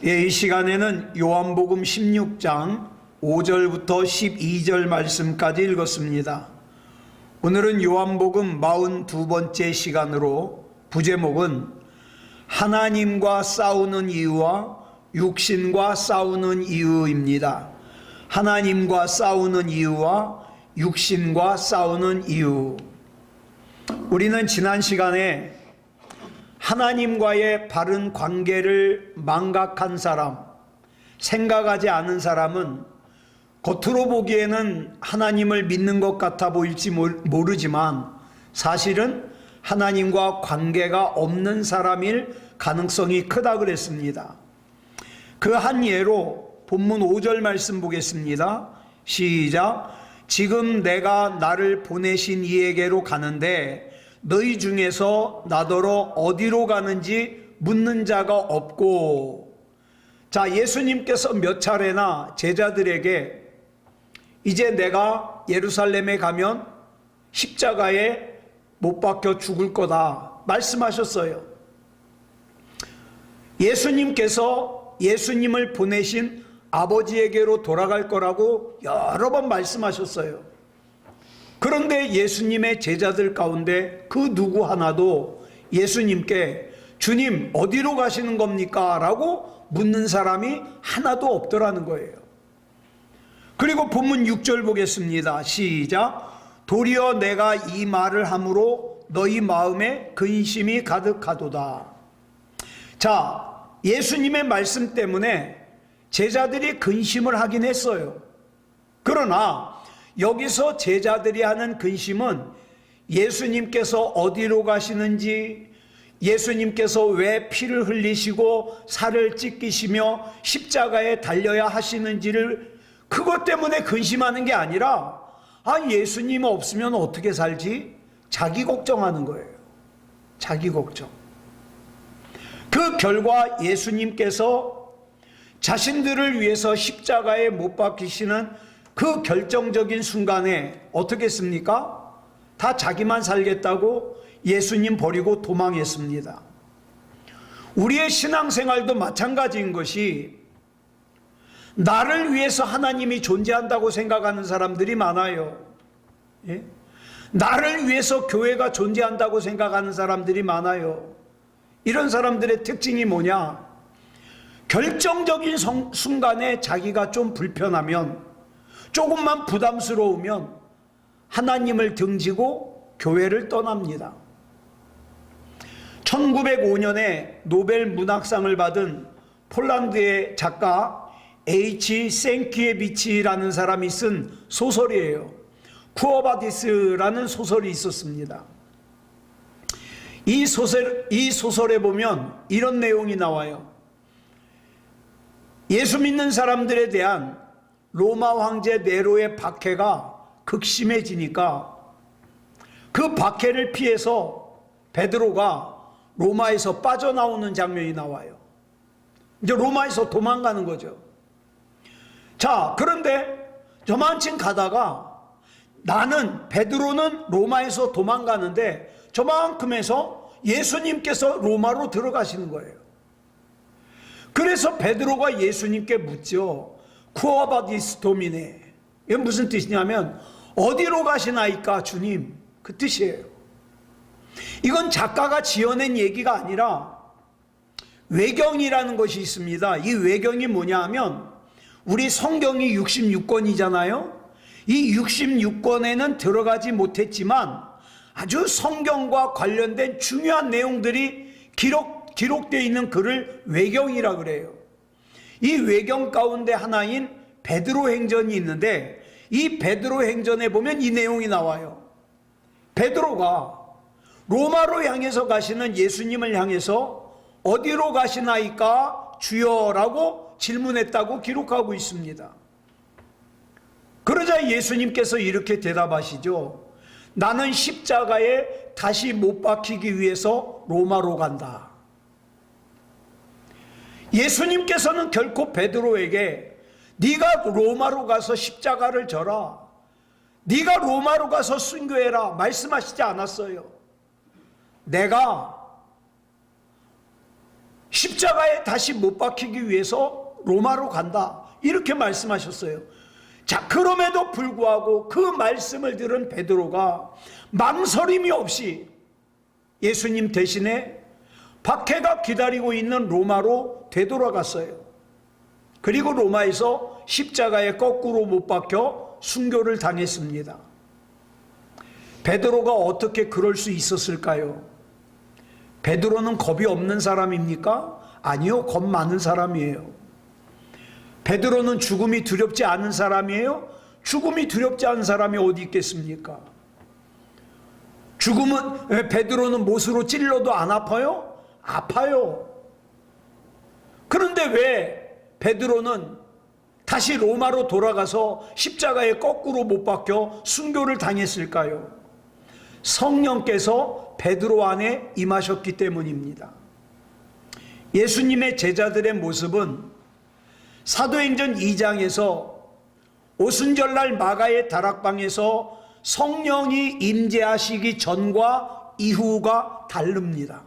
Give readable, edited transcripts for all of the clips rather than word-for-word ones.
이 시간에는 요한복음 16장 5절부터 12절 말씀까지 읽었습니다. 오늘은 요한복음 42번째 시간으로 부제목은 하나님과 싸우는 이유와 육신과 싸우는 이유입니다. 하나님과 싸우는 이유와 육신과 싸우는 이유. 우리는 지난 시간에 하나님과의 바른 관계를 망각한 사람, 생각하지 않은 사람은 겉으로 보기에는 하나님을 믿는 것 같아 보일지 모르지만 사실은 하나님과 관계가 없는 사람일 가능성이 크다 그랬습니다. 그 한 예로 본문 5절 말씀 보겠습니다. 시작. 지금 내가 나를 보내신 이에게로 가는데 너희 중에서 나더러 어디로 가는지 묻는 자가 없고. 자, 예수님께서 몇 차례나 제자들에게 이제 내가 예루살렘에 가면 십자가에 못 박혀 죽을 거다 말씀하셨어요. 예수님께서 예수님을 보내신 아버지에게로 돌아갈 거라고 여러 번 말씀하셨어요. 그런데 예수님의 제자들 가운데 그 누구 하나도 예수님께 주님 어디로 가시는 겁니까? 라고 묻는 사람이 하나도 없더라는 거예요. 그리고 본문 6절 보겠습니다. 시작. 도리어 내가 이 말을 함으로 너희 마음에 근심이 가득하도다. 자, 예수님의 말씀 때문에 제자들이 근심을 하긴 했어요. 그러나 여기서 제자들이 하는 근심은 예수님께서 어디로 가시는지, 예수님께서 왜 피를 흘리시고 살을 찢기시며 십자가에 달려야 하시는지를 그것 때문에 근심하는 게 아니라 예수님 없으면 어떻게 살지? 자기 걱정하는 거예요. 자기 걱정. 그 결과 예수님께서 자신들을 위해서 십자가에 못 박히시는 그 결정적인 순간에 어떻게 했습니까? 다 자기만 살겠다고 예수님 버리고 도망했습니다. 우리의 신앙생활도 마찬가지인 것이 나를 위해서 하나님이 존재한다고 생각하는 사람들이 많아요. 예? 나를 위해서 교회가 존재한다고 생각하는 사람들이 많아요. 이런 사람들의 특징이 뭐냐? 결정적인 순간에 자기가 좀 불편하면, 조금만 부담스러우면 하나님을 등지고 교회를 떠납니다. 1905년에 노벨 문학상을 받은 폴란드의 작가 H. 생키에비치라는 사람이 쓴 소설이에요. 쿠어바디스라는 소설이 있었습니다. 이 소설에 보면 이런 내용이 나와요. 예수 믿는 사람들에 대한 로마 황제 네로의 박해가 극심해지니까 그 박해를 피해서 베드로가 로마에서 빠져나오는 장면이 나와요. 이제 로마에서 도망가는 거죠. 자, 그런데 저만큼 가다가 베드로는 로마에서 도망가는데 저만큼에서 예수님께서 로마로 들어가시는 거예요. 그래서 베드로가 예수님께 묻죠. 쿠어바디스 도미네. 이게 무슨 뜻이냐면 어디로 가시나이까 주님, 그 뜻이에요. 이건 작가가 지어낸 얘기가 아니라 외경이라는 것이 있습니다. 이 외경이 뭐냐 하면 우리 성경이 66권이잖아요. 이 66권에는 들어가지 못했지만 아주 성경과 관련된 중요한 내용들이 기록되어 있는 글을 외경이라 그래요. 이 외경 가운데 하나인 베드로 행전이 있는데 이 베드로 행전에 보면 이 내용이 나와요. 베드로가 로마로 향해서 가시는 예수님을 향해서 어디로 가시나이까 주여라고 질문했다고 기록하고 있습니다. 그러자 예수님께서 이렇게 대답하시죠. 나는 십자가에 다시 못 박히기 위해서 로마로 간다. 예수님께서는 결코 베드로에게 네가 로마로 가서 십자가를 져라, 네가 로마로 가서 순교해라 말씀하시지 않았어요. 내가 십자가에 다시 못 박히기 위해서 로마로 간다, 이렇게 말씀하셨어요. 자, 그럼에도 불구하고 그 말씀을 들은 베드로가 망설임이 없이 예수님 대신에 박해가 기다리고 있는 로마로 되돌아갔어요. 그리고 로마에서 십자가에 거꾸로 못 박혀 순교를 당했습니다. 베드로가 어떻게 그럴 수 있었을까요? 베드로는 겁이 없는 사람입니까? 아니요, 겁 많은 사람이에요. 베드로는 죽음이 두렵지 않은 사람이에요? 죽음이 두렵지 않은 사람이 어디 있겠습니까? 베드로는 못으로 찔러도 안 아파요? 아파요. 그런데 왜 베드로는 다시 로마로 돌아가서 십자가에 거꾸로 못 박혀 순교를 당했을까요? 성령께서 베드로 안에 임하셨기 때문입니다. 예수님의 제자들의 모습은 사도행전 2장에서 오순절날 마가의 다락방에서 성령이 임재하시기 전과 이후가 다릅니다.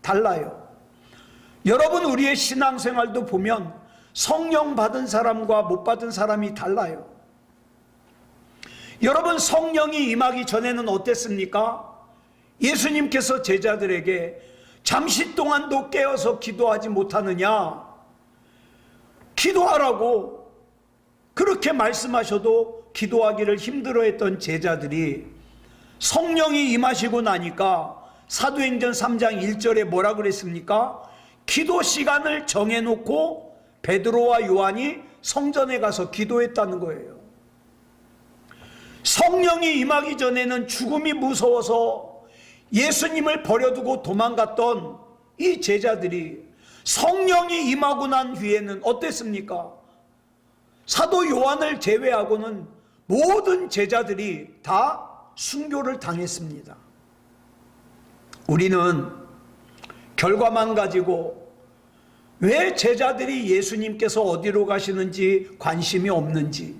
달라요. 여러분, 우리의 신앙생활도 보면 성령 받은 사람과 못 받은 사람이 달라요. 여러분, 성령이 임하기 전에는 어땠습니까? 예수님께서 제자들에게 잠시 동안도 깨어서 기도하지 못하느냐? 기도하라고 그렇게 말씀하셔도 기도하기를 힘들어했던 제자들이 성령이 임하시고 나니까 사도행전 3장 1절에 뭐라 그랬습니까? 기도 시간을 정해놓고 베드로와 요한이 성전에 가서 기도했다는 거예요. 성령이 임하기 전에는 죽음이 무서워서 예수님을 버려두고 도망갔던 이 제자들이 성령이 임하고 난 후에는 어땠습니까? 사도 요한을 제외하고는 모든 제자들이 다 순교를 당했습니다. 우리는 결과만 가지고 왜 제자들이 예수님께서 어디로 가시는지 관심이 없는지,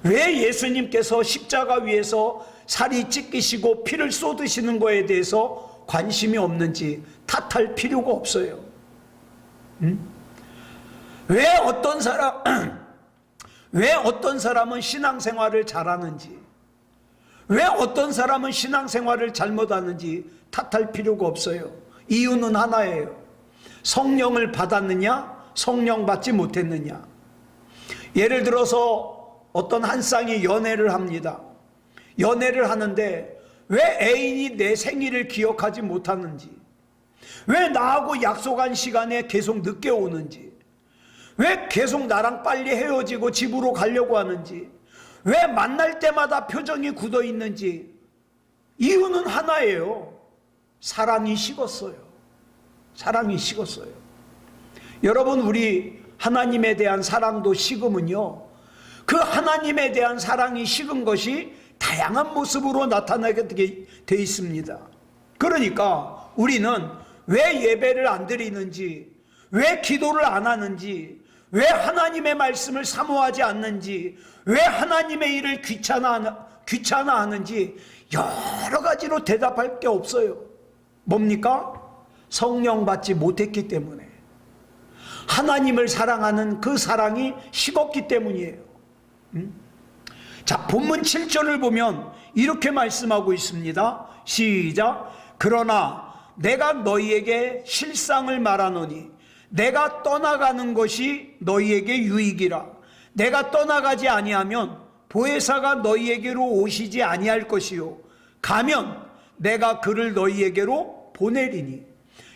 왜 예수님께서 십자가 위에서 살이 찢기시고 피를 쏟으시는 거에 대해서 관심이 없는지 탓할 필요가 없어요. 왜 어떤 사람은 신앙생활을 잘하는지, 왜 어떤 사람은 신앙생활을 잘못하는지 탓할 필요가 없어요. 이유는 하나예요. 성령을 받았느냐, 성령 받지 못했느냐. 예를 들어서 어떤 한 쌍이 연애를 합니다. 연애를 하는데 왜 애인이 내 생일을 기억하지 못하는지, 왜 나하고 약속한 시간에 계속 늦게 오는지, 왜 계속 나랑 빨리 헤어지고 집으로 가려고 하는지, 왜 만날 때마다 표정이 굳어 있는지, 이유는 하나예요. 사랑이 식었어요. 사랑이 식었어요. 여러분, 우리 하나님에 대한 사랑도 식으면요, 그 하나님에 대한 사랑이 식은 것이 다양한 모습으로 나타나게 돼 있습니다. 그러니까 우리는 왜 예배를 안 드리는지, 왜 기도를 안 하는지, 왜 하나님의 말씀을 사모하지 않는지, 왜 하나님의 일을 귀찮아하는지 여러 가지로 대답할 게 없어요. 뭡니까? 성령 받지 못했기 때문에, 하나님을 사랑하는 그 사랑이 식었기 때문이에요. 자, 본문 7절을 보면 이렇게 말씀하고 있습니다. 시작. 그러나 내가 너희에게 실상을 말하노니 내가 떠나가는 것이 너희에게 유익이라. 내가 떠나가지 아니하면 보혜사가 너희에게로 오시지 아니할 것이요, 가면 내가 그를 너희에게로 보내리니.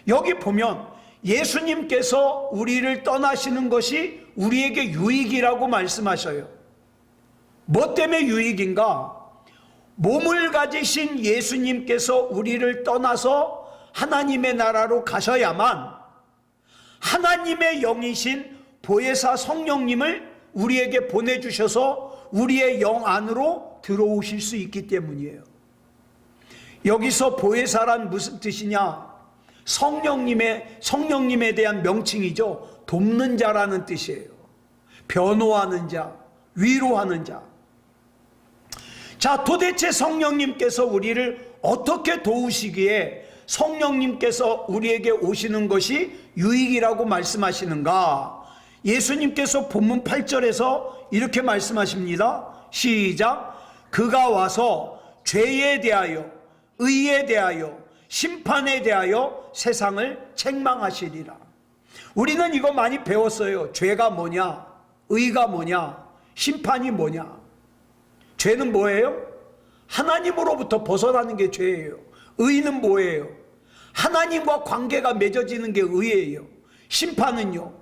여기 보면 예수님께서 우리를 떠나시는 것이 우리에게 유익이라고 말씀하셔요. 뭐 때문에 유익인가? 몸을 가지신 예수님께서 우리를 떠나서 하나님의 나라로 가셔야만 하나님의 영이신 보혜사 성령님을 우리에게 보내주셔서 우리의 영 안으로 들어오실 수 있기 때문이에요. 여기서 보혜사란 무슨 뜻이냐? 성령님에 대한 명칭이죠. 돕는 자라는 뜻이에요. 변호하는 자, 위로하는 자. 자, 도대체 성령님께서 우리를 어떻게 도우시기에 성령님께서 우리에게 오시는 것이 유익이라고 말씀하시는가? 예수님께서 본문 8절에서 이렇게 말씀하십니다. 시작. 그가 와서 죄에 대하여, 의에 대하여, 심판에 대하여 세상을 책망하시리라. 우리는 이거 많이 배웠어요. 죄가 뭐냐? 의가 뭐냐? 심판이 뭐냐? 죄는 뭐예요? 하나님으로부터 벗어나는 게 죄예요. 의는 뭐예요? 하나님과 관계가 맺어지는 게 의예요. 심판은요?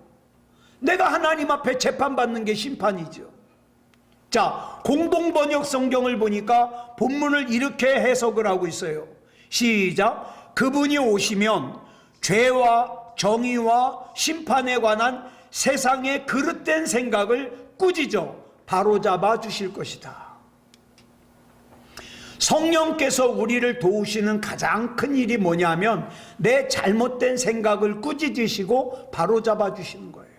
내가 하나님 앞에 재판받는 게 심판이죠. 자, 공동번역 성경을 보니까 본문을 이렇게 해석을 하고 있어요. 시작. 그분이 오시면 죄와 정의와 심판에 관한 세상의 그릇된 생각을 꾸짖어 바로잡아 주실 것이다. 성령께서 우리를 도우시는 가장 큰 일이 뭐냐면 내 잘못된 생각을 꾸짖으시고 바로잡아 주시는 거예요.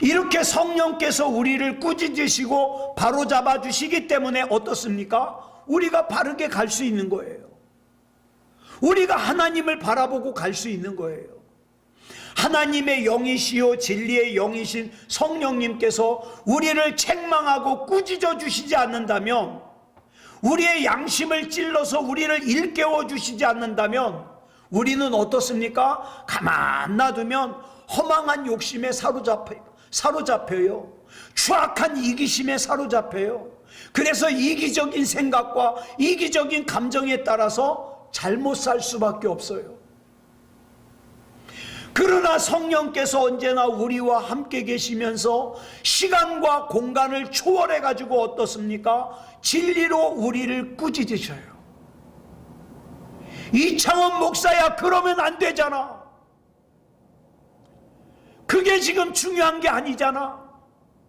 이렇게 성령께서 우리를 꾸짖으시고 바로잡아 주시기 때문에 어떻습니까? 우리가 바르게 갈 수 있는 거예요. 우리가 하나님을 바라보고 갈 수 있는 거예요. 하나님의 영이시요 진리의 영이신 성령님께서 우리를 책망하고 꾸짖어 주시지 않는다면, 우리의 양심을 찔러서 우리를 일깨워 주시지 않는다면 우리는 어떻습니까? 가만 놔두면 허망한 욕심에 사로잡혀요. 추악한 이기심에 사로잡혀요. 그래서 이기적인 생각과 이기적인 감정에 따라서 잘못 살 수밖에 없어요. 그러나 성령께서 언제나 우리와 함께 계시면서 시간과 공간을 초월해 가지고 어떻습니까? 진리로 우리를 꾸짖으셔요. 이창원 목사야, 그러면 안 되잖아. 그게 지금 중요한 게 아니잖아.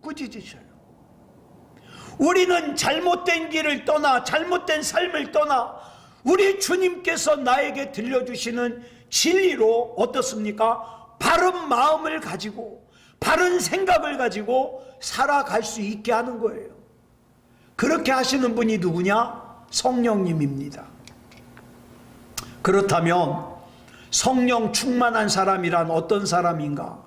꾸짖으셔요. 우리는 잘못된 길을 떠나, 잘못된 삶을 떠나 우리 주님께서 나에게 들려주시는 진리로 어떻습니까? 바른 마음을 가지고 바른 생각을 가지고 살아갈 수 있게 하는 거예요. 그렇게 하시는 분이 누구냐? 성령님입니다. 그렇다면 성령 충만한 사람이란 어떤 사람인가?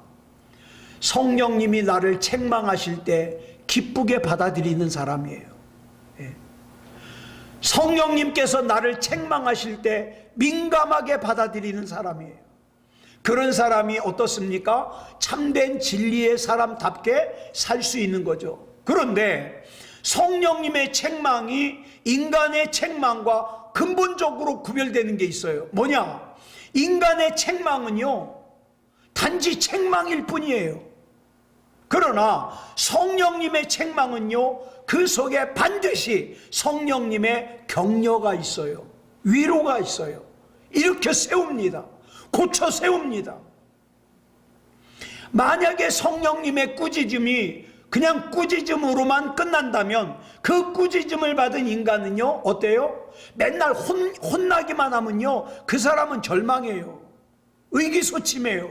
성령님이 나를 책망하실 때 기쁘게 받아들이는 사람이에요. 성령님께서 나를 책망하실 때 민감하게 받아들이는 사람이에요. 그런 사람이 어떻습니까? 참된 진리의 사람답게 살 수 있는 거죠. 그런데 성령님의 책망이 인간의 책망과 근본적으로 구별되는 게 있어요. 뭐냐? 인간의 책망은요, 단지 책망일 뿐이에요. 그러나 성령님의 책망은요, 그 속에 반드시 성령님의 격려가 있어요. 위로가 있어요. 이렇게 세웁니다. 고쳐 세웁니다. 만약에 성령님의 꾸짖음이 그냥 꾸짖음으로만 끝난다면 그 꾸짖음을 받은 인간은요, 어때요? 맨날 혼나기만 하면요, 그 사람은 절망해요. 의기소침해요.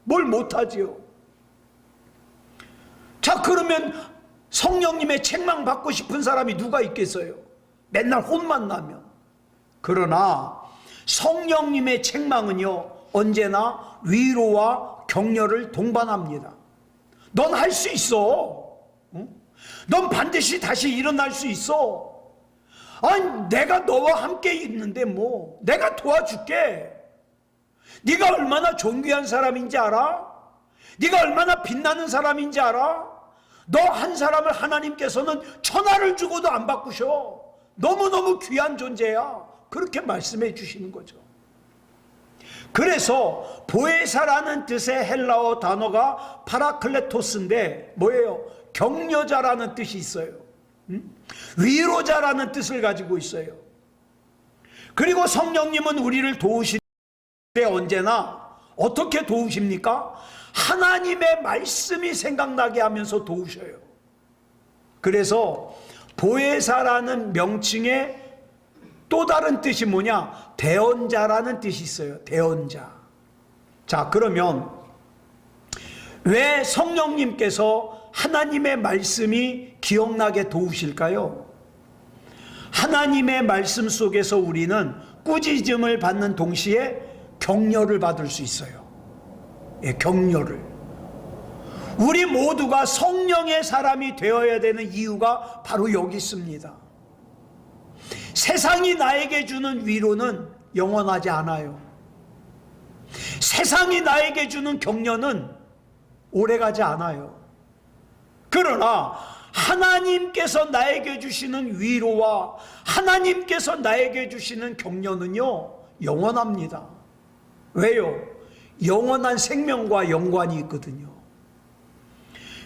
뭘 못하지요. 자, 그러면 성령님의 책망 받고 싶은 사람이 누가 있겠어요? 맨날 혼만 나면. 그러나 성령님의 책망은요, 언제나 위로와 격려를 동반합니다. 넌 할 수 있어. 응? 넌 반드시 다시 일어날 수 있어. 아니, 내가 너와 함께 있는데 뭐 내가 도와줄게. 네가 얼마나 존귀한 사람인지 알아? 네가 얼마나 빛나는 사람인지 알아? 너 한 사람을 하나님께서는 천하를 주고도 안 바꾸셔. 너무너무 귀한 존재야. 그렇게 말씀해 주시는 거죠. 그래서 보혜사라는 뜻의 헬라어 단어가 파라클레토스인데 뭐예요? 격려자라는 뜻이 있어요. 위로자라는 뜻을 가지고 있어요. 그리고 성령님은 우리를 도우시는데 언제나 어떻게 도우십니까? 하나님의 말씀이 생각나게 하면서 도우셔요. 그래서 보혜사라는 명칭의 또 다른 뜻이 뭐냐? 대언자라는 뜻이 있어요. 대언자. 자, 그러면 왜 성령님께서 하나님의 말씀이 기억나게 도우실까요? 하나님의 말씀 속에서 우리는 꾸짖음을 받는 동시에 격려를 받을 수 있어요. 예, 격려를. 우리 모두가 성령의 사람이 되어야 되는 이유가 바로 여기 있습니다. 세상이 나에게 주는 위로는 영원하지 않아요. 세상이 나에게 주는 격려는 오래가지 않아요. 그러나 하나님께서 나에게 주시는 위로와 하나님께서 나에게 주시는 격려는요, 영원합니다. 왜요? 영원한 생명과 연관이 있거든요.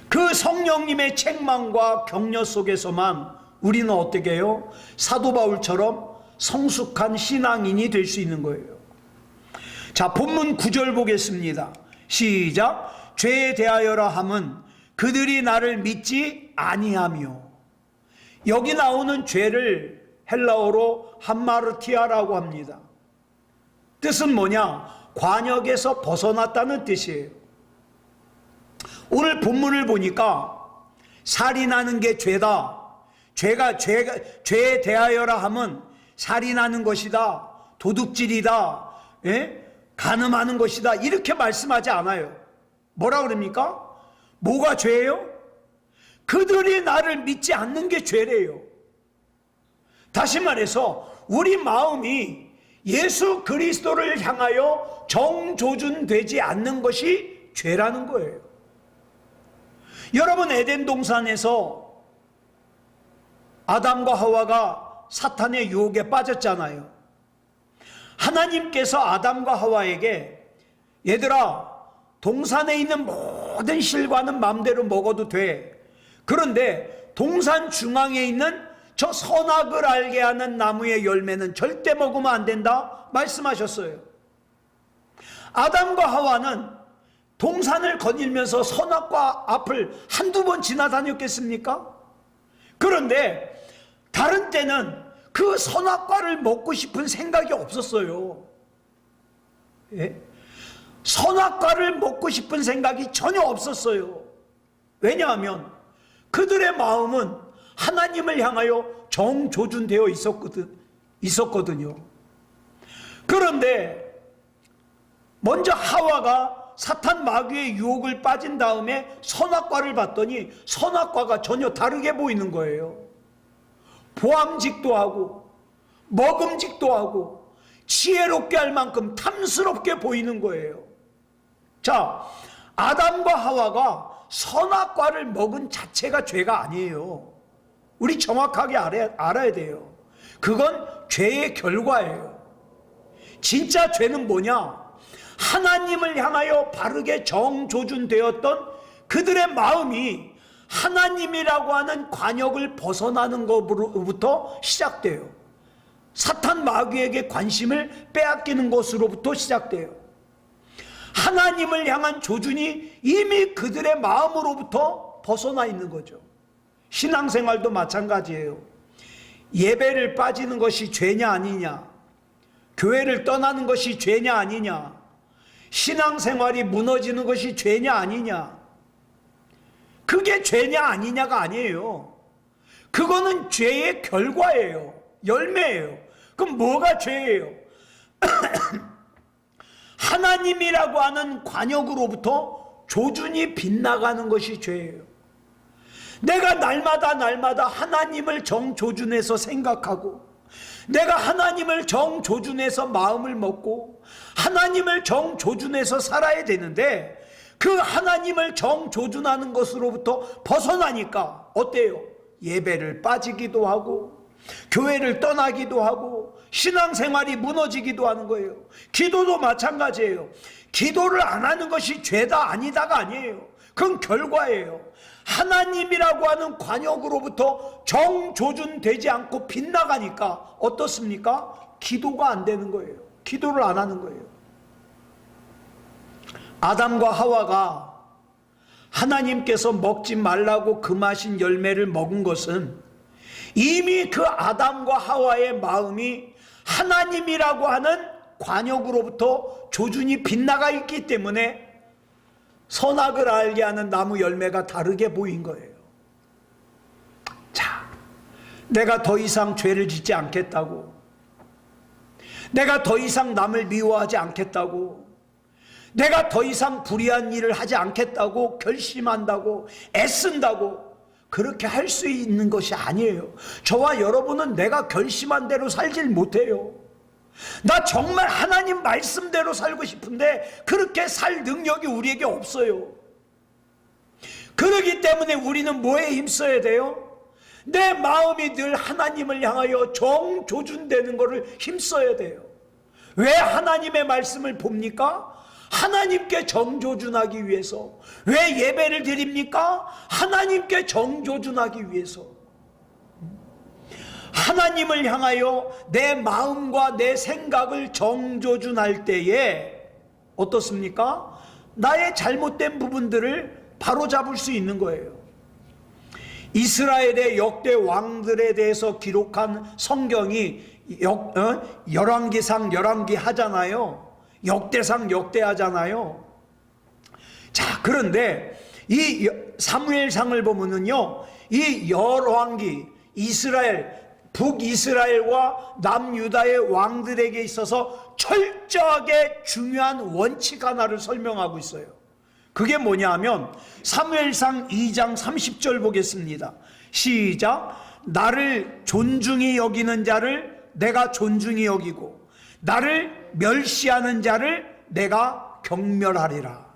그 성령님의 책망과 격려 속에서만 우리는 어떻게 해요? 사도 바울처럼 성숙한 신앙인이 될 수 있는 거예요. 자, 본문 9절 보겠습니다. 시작. 죄에 대하여라 함은 그들이 나를 믿지 아니하며. 여기 나오는 죄를 헬라어로 함마르티아라고 합니다. 뜻은 뭐냐? 관역에서 벗어났다는 뜻이에요. 오늘 본문을 보니까 살인하는 게 죄다. 죄에 대하여라 함은 살인하는 것이다. 도둑질이다. 예? 간음하는 것이다. 이렇게 말씀하지 않아요. 뭐라 그럽니까? 뭐가 죄예요? 그들이 나를 믿지 않는 게 죄래요. 다시 말해서 우리 마음이 예수 그리스도를 향하여 정조준되지 않는 것이 죄라는 거예요. 여러분, 에덴 동산에서 아담과 하와가 사탄의 유혹에 빠졌잖아요. 하나님께서 아담과 하와에게 얘들아, 동산에 있는 모든 실과는 마음대로 먹어도 돼. 그런데 동산 중앙에 있는 저 선악을 알게 하는 나무의 열매는 절대 먹으면 안 된다 말씀하셨어요. 아담과 하와는 동산을 거닐면서 선악과 앞을 한두 번 지나다녔겠습니까? 그런데 다른 때는 그 선악과를 먹고 싶은 생각이 없었어요. 예? 선악과를 먹고 싶은 생각이 전혀 없었어요. 왜냐하면 그들의 마음은 하나님을 향하여 정조준되어 있었거든요. 그런데 먼저 하와가 사탄 마귀의 유혹을 빠진 다음에 선악과를 봤더니 선악과가 전혀 다르게 보이는 거예요. 보암직도 하고 먹음직도 하고 지혜롭게 할 만큼 탐스럽게 보이는 거예요. 자, 아담과 하와가 선악과를 먹은 자체가 죄가 아니에요. 우리 정확하게 알아야 돼요. 그건 죄의 결과예요. 진짜 죄는 뭐냐? 하나님을 향하여 바르게 정조준되었던 그들의 마음이 하나님이라고 하는 관역을 벗어나는 것으로부터 시작돼요. 사탄 마귀에게 관심을 빼앗기는 것으로부터 시작돼요. 하나님을 향한 조준이 이미 그들의 마음으로부터 벗어나 있는 거죠. 신앙생활도 마찬가지예요. 예배를 빠지는 것이 죄냐 아니냐, 교회를 떠나는 것이 죄냐 아니냐, 신앙생활이 무너지는 것이 죄냐 아니냐, 그게 죄냐 아니냐가 아니에요. 그거는 죄의 결과예요. 열매예요. 그럼 뭐가 죄예요? 하나님이라고 하는 관역으로부터 조준이 빗나가는 것이 죄예요. 내가 날마다 하나님을 정조준해서 생각하고, 내가 하나님을 정조준해서 마음을 먹고 하나님을 정조준해서 살아야 되는데, 그 하나님을 정조준하는 것으로부터 벗어나니까 어때요? 예배를 빠지기도 하고 교회를 떠나기도 하고 신앙생활이 무너지기도 하는 거예요. 기도도 마찬가지예요. 기도를 안 하는 것이 죄다 아니다가 아니에요. 그건 결과예요. 하나님이라고 하는 관역으로부터 정조준되지 않고 빗나가니까 어떻습니까? 기도가 안 되는 거예요. 기도를 안 하는 거예요. 아담과 하와가 하나님께서 먹지 말라고 금하신 열매를 먹은 것은 이미 그 아담과 하와의 마음이 하나님이라고 하는 관역으로부터 조준이 빗나가 있기 때문에 선악을 알게 하는 나무 열매가 다르게 보인 거예요. 자, 내가 더 이상 죄를 짓지 않겠다고, 내가 더 이상 남을 미워하지 않겠다고, 내가 더 이상 불의한 일을 하지 않겠다고 결심한다고, 애쓴다고 그렇게 할 수 있는 것이 아니에요. 저와 여러분은 내가 결심한 대로 살질 못해요. 나 정말 하나님 말씀대로 살고 싶은데 그렇게 살 능력이 우리에게 없어요. 그렇기 때문에 우리는 뭐에 힘써야 돼요? 내 마음이 늘 하나님을 향하여 정조준되는 것을 힘써야 돼요. 왜 하나님의 말씀을 봅니까? 하나님께 정조준하기 위해서. 왜 예배를 드립니까? 하나님께 정조준하기 위해서. 하나님을 향하여 내 마음과 내 생각을 정조준할 때에 어떻습니까? 나의 잘못된 부분들을 바로잡을 수 있는 거예요. 이스라엘의 역대 왕들에 대해서 기록한 성경이 열왕기상 열왕기 하잖아요. 역대상 역대하잖아요. 자, 그런데 이 사무엘상을 보면은요, 이 열왕기 이스라엘 북이스라엘과 남유다의 왕들에게 있어서 철저하게 중요한 원칙 하나를 설명하고 있어요. 그게 뭐냐 하면 사무엘상 2장 30절 보겠습니다. 시작. 나를 존중히 여기는 자를 내가 존중히 여기고 나를 멸시하는 자를 내가 경멸하리라.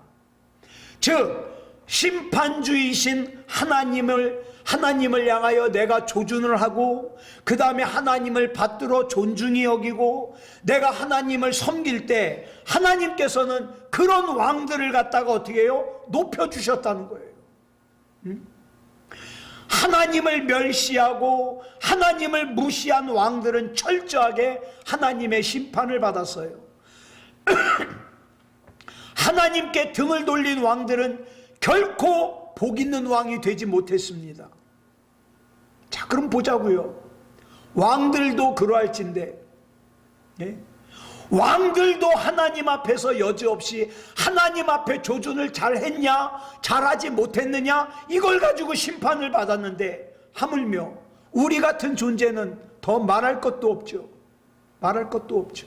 즉 심판주이신 하나님을 향하여 내가 조준을 하고 그 다음에 하나님을 받들어 존중히 여기고 내가 하나님을 섬길 때 하나님께서는 그런 왕들을 갖다가 어떻게 해요? 높여주셨다는 거예요. 하나님을 멸시하고 하나님을 무시한 왕들은 철저하게 하나님의 심판을 받았어요. 하나님께 등을 돌린 왕들은 결코 복 있는 왕이 되지 못했습니다. 자, 그럼 보자고요. 왕들도 그러할진데, 예? 왕들도 하나님 앞에서 여지없이 하나님 앞에 조준을 잘했냐 잘하지 못했느냐 이걸 가지고 심판을 받았는데, 하물며 우리 같은 존재는 더 말할 것도 없죠. 말할 것도 없죠.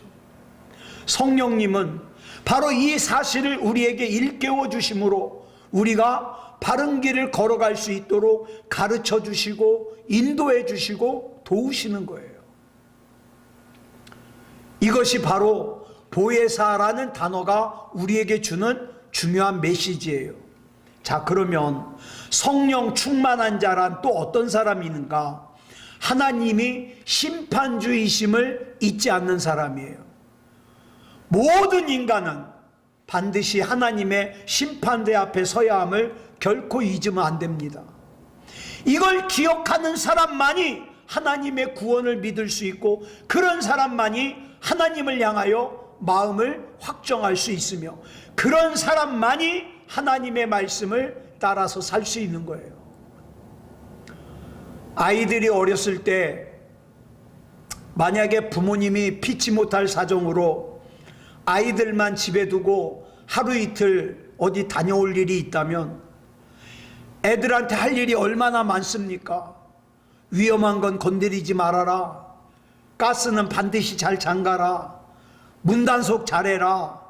성령님은 바로 이 사실을 우리에게 일깨워 주심으로 우리가 바른 길을 걸어갈 수 있도록 가르쳐 주시고 인도해 주시고 도우시는 거예요. 이것이 바로 보혜사라는 단어가 우리에게 주는 중요한 메시지예요. 자, 그러면 성령 충만한 자란 또 어떤 사람이 있는가? 하나님이 심판주이심을 잊지 않는 사람이에요. 모든 인간은 반드시 하나님의 심판대 앞에 서야 함을 결코 잊으면 안 됩니다. 이걸 기억하는 사람만이 하나님의 구원을 믿을 수 있고 그런 사람만이 하나님을 향하여 마음을 확정할 수 있으며 그런 사람만이 하나님의 말씀을 따라서 살 수 있는 거예요. 아이들이 어렸을 때 만약에 부모님이 피치 못할 사정으로 아이들만 집에 두고 하루 이틀 어디 다녀올 일이 있다면 애들한테 할 일이 얼마나 많습니까? 위험한 건 건드리지 말아라. 가스는 반드시 잘 잠가라. 문단속 잘해라.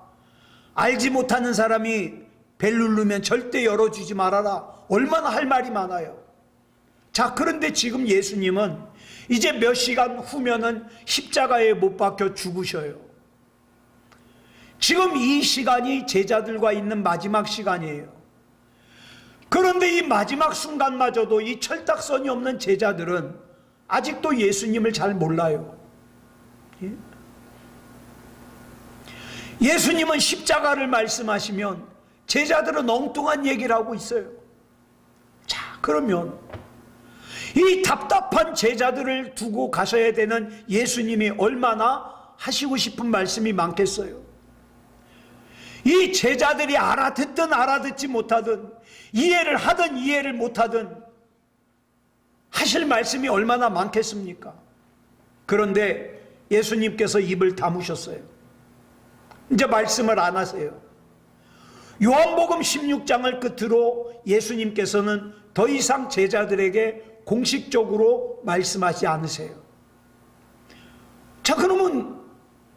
알지 못하는 사람이 벨 누르면 절대 열어주지 말아라. 얼마나 할 말이 많아요. 자, 그런데 지금 예수님은 이제 몇 시간 후면은 십자가에 못 박혀 죽으셔요. 지금 이 시간이 제자들과 있는 마지막 시간이에요. 그런데 이 마지막 순간마저도 이 철딱선이 없는 제자들은 아직도 예수님을 잘 몰라요. 예수님은 십자가를 말씀하시면 제자들은 엉뚱한 얘기를 하고 있어요. 자, 그러면 이 답답한 제자들을 두고 가셔야 되는 예수님이 얼마나 하시고 싶은 말씀이 많겠어요. 이 제자들이 알아듣든 알아듣지 못하든 이해를 하든 이해를 못하든 하실 말씀이 얼마나 많겠습니까? 그런데 예수님께서 입을 다무셨어요. 이제 말씀을 안 하세요. 요한복음 16장을 끝으로 예수님께서는 더 이상 제자들에게 공식적으로 말씀하지 않으세요. 자, 그러면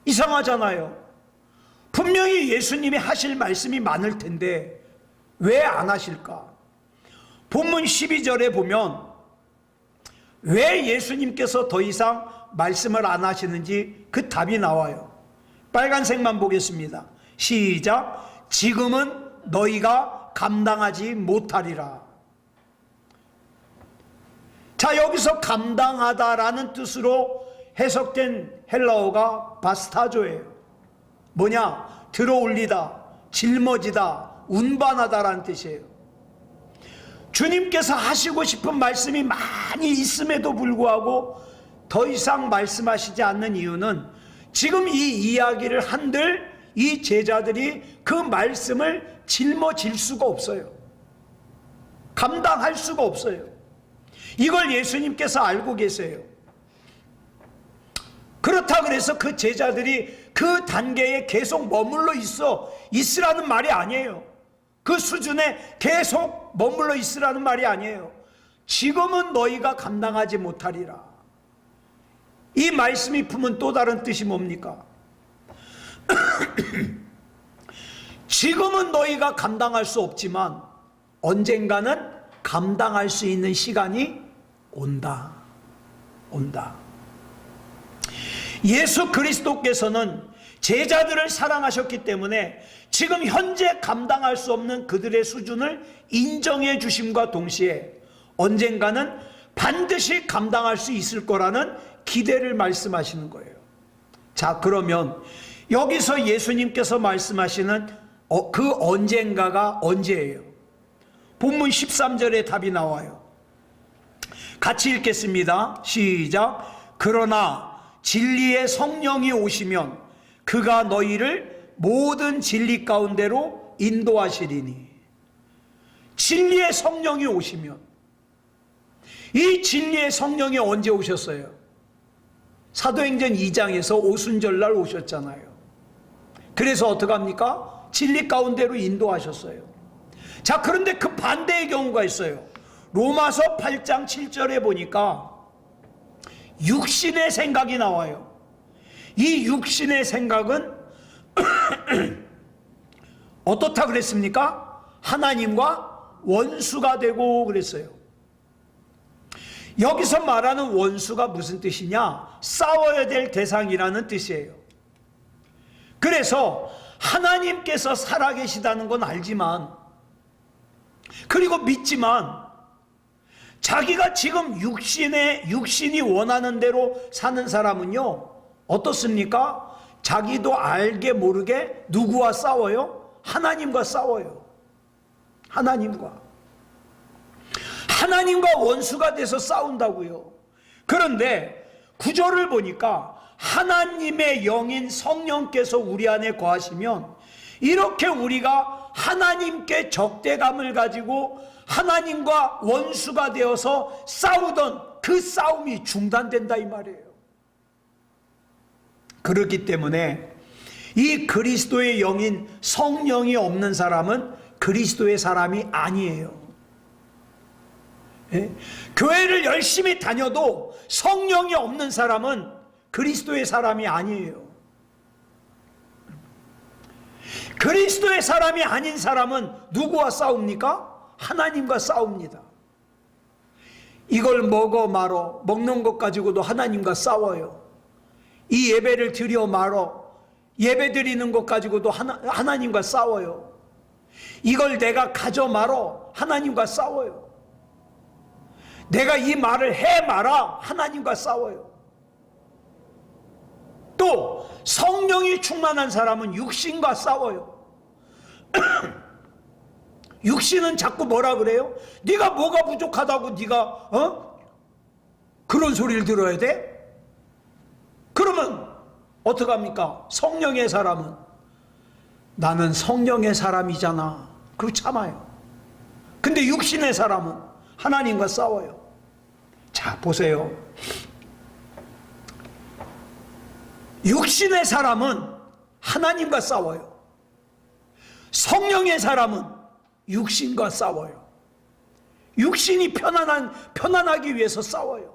이상하잖아요. 분명히 예수님이 하실 말씀이 많을 텐데 왜 안 하실까? 본문 12절에 보면 왜 예수님께서 더 이상 말씀을 안 하시는지 그 답이 나와요. 빨간색만 보겠습니다. 시작. 지금은 너희가 감당하지 못하리라. 자, 여기서 감당하다라는 뜻으로 해석된 헬라어가 바스타조예요. 뭐냐? 들어올리다, 짊어지다, 운반하다라는 뜻이에요. 주님께서 하시고 싶은 말씀이 많이 있음에도 불구하고 더 이상 말씀하시지 않는 이유는 지금 이 이야기를 한들 이 제자들이 그 말씀을 짊어질 수가 없어요. 감당할 수가 없어요. 이걸 예수님께서 알고 계세요. 그렇다 그래서 그 제자들이 그 단계에 계속 머물러 있으라는 말이 아니에요. 그 수준에 계속 머물러 있으라는 말이 아니에요. 지금은 너희가 감당하지 못하리라. 이 말씀이 품은 또 다른 뜻이 뭡니까? 지금은 너희가 감당할 수 없지만 언젠가는 감당할 수 있는 시간이 온다. 예수 그리스도께서는 제자들을 사랑하셨기 때문에 지금 현재 감당할 수 없는 그들의 수준을 인정해 주심과 동시에 언젠가는 반드시 감당할 수 있을 거라는 기대를 말씀하시는 거예요. 자, 그러면 여기서 예수님께서 말씀하시는 그 언젠가가 언제예요? 본문 13절에 답이 나와요. 같이 읽겠습니다. 시작. 그러나 진리의 성령이 오시면 그가 너희를 모든 진리 가운데로 인도하시리니. 진리의 성령이 오시면, 이 진리의 성령이 언제 오셨어요? 사도행전 2장에서 오순절날 오셨잖아요. 그래서 어떡합니까? 진리 가운데로 인도하셨어요. 자, 그런데 그 반대의 경우가 있어요. 로마서 8장 7절에 보니까 육신의 생각이 나와요. 이 육신의 생각은 어떻다 그랬습니까? 하나님과 원수가 되고 그랬어요. 여기서 말하는 원수가 무슨 뜻이냐? 싸워야 될 대상이라는 뜻이에요. 그래서 하나님께서 살아계시다는 건 알지만, 그리고 믿지만, 자기가 지금 육신이 원하는 대로 사는 사람은요, 어떻습니까? 자기도 알게 모르게 누구와 싸워요? 하나님과 싸워요. 하나님과 원수가 돼서 싸운다고요. 그런데 구절을 보니까 하나님의 영인 성령께서 우리 안에 거하시면 이렇게 우리가 하나님께 적대감을 가지고 하나님과 원수가 되어서 싸우던 그 싸움이 중단된다 이 말이에요. 그렇기 때문에 이 그리스도의 영인 성령이 없는 사람은 그리스도의 사람이 아니에요. 예? 교회를 열심히 다녀도 성령이 없는 사람은 그리스도의 사람이 아니에요. 그리스도의 사람이 아닌 사람은 누구와 싸웁니까? 하나님과 싸웁니다. 이걸 먹어 말어, 먹는 것 가지고도 하나님과 싸워요. 이 예배를 드려 말어, 예배 드리는 것 가지고도 하나님과 싸워요. 이걸 내가 가져 말어, 하나님과 싸워요. 내가 이 말을 해 마라, 하나님과 싸워요. 또 성령이 충만한 사람은 육신과 싸워요. 육신은 자꾸 뭐라 그래요? 네가 뭐가 부족하다고 네가 그런 소리를 들어야 돼? 그러면 어떡합니까? 성령의 사람은 나는 성령의 사람이잖아, 그리고 참아요. 근데 육신의 사람은 하나님과 싸워요. 자, 보세요. 육신의 사람은 하나님과 싸워요. 성령의 사람은 육신과 싸워요. 육신이 편안하기 위해서 싸워요.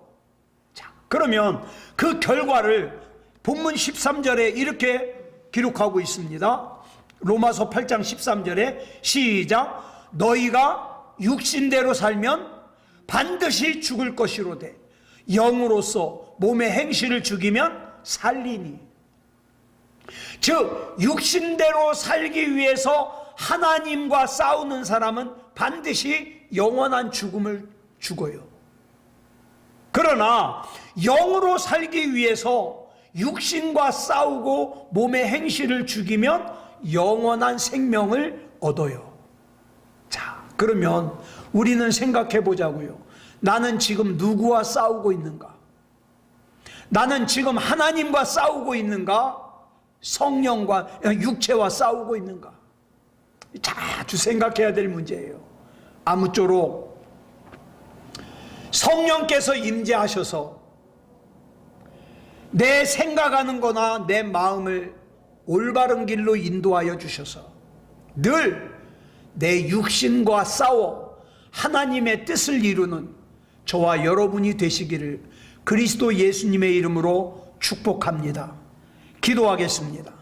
자, 그러면 그 결과를 본문 13절에 이렇게 기록하고 있습니다. 로마서 8장 13절에 시작. 너희가 육신대로 살면 반드시 죽을 것이로되 영으로서 몸의 행실을 죽이면 살리니. 즉 육신대로 살기 위해서 하나님과 싸우는 사람은 반드시 영원한 죽음을 죽어요. 그러나 영으로 살기 위해서 육신과 싸우고 몸의 행실을 죽이면 영원한 생명을 얻어요. 자, 그러면 우리는 생각해 보자고요. 나는 지금 누구와 싸우고 있는가? 나는 지금 하나님과 싸우고 있는가? 성령과 육체와 싸우고 있는가? 자주 생각해야 될 문제예요. 아무쪼록 성령께서 임재하셔서 내 생각하는 거나 내 마음을 올바른 길로 인도하여 주셔서 늘 내 육신과 싸워 하나님의 뜻을 이루는 저와 여러분이 되시기를 그리스도 예수님의 이름으로 축복합니다. 기도하겠습니다.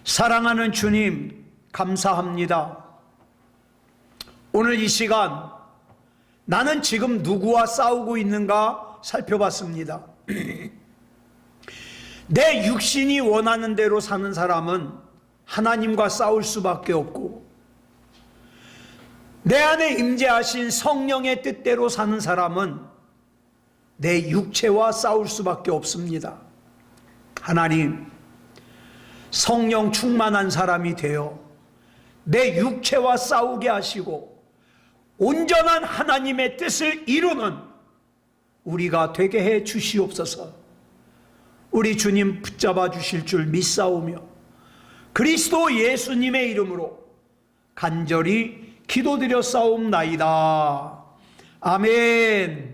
사랑하는 주님, 감사합니다. 오늘 이 시간 나는 지금 누구와 싸우고 있는가 살펴봤습니다. 내 육신이 원하는 대로 사는 사람은 하나님과 싸울 수밖에 없고, 내 안에 임재하신 성령의 뜻대로 사는 사람은 내 육체와 싸울 수밖에 없습니다. 하나님, 성령 충만한 사람이 되어 내 육체와 싸우게 하시고 온전한 하나님의 뜻을 이루는 우리가 되게 해 주시옵소서. 우리 주님 붙잡아 주실 줄 믿사오며 그리스도 예수님의 이름으로 간절히 기도드려 싸움나이다. 아멘.